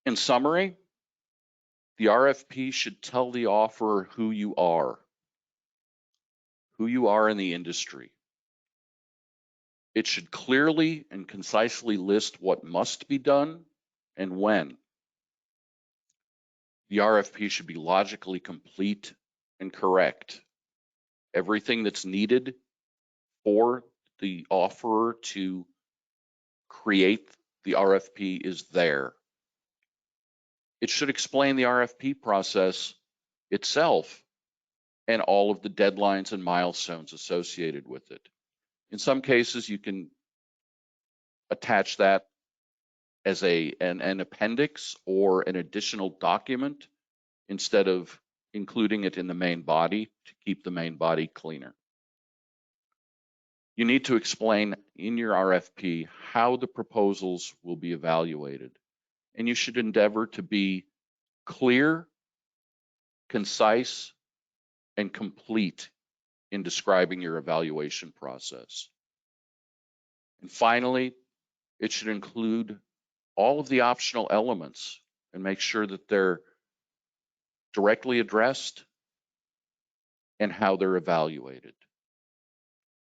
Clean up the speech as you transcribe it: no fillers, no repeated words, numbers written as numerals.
In summary, the RFP should tell the offerer who you are in the industry. It should clearly and concisely list what must be done and when. The RFP should be logically complete and correct. Everything that's needed for the offerer to create the RFP is there. It should explain the RFP process itself and all of the deadlines and milestones associated with it. In some cases, you can attach that as an appendix or an additional document instead of including it in the main body to keep the main body cleaner. You need to explain in your RFP how the proposals will be evaluated, and you should endeavor to be clear, concise, and complete in describing your evaluation process. And finally, it should include all of the optional elements and make sure that they're directly addressed and how they're evaluated.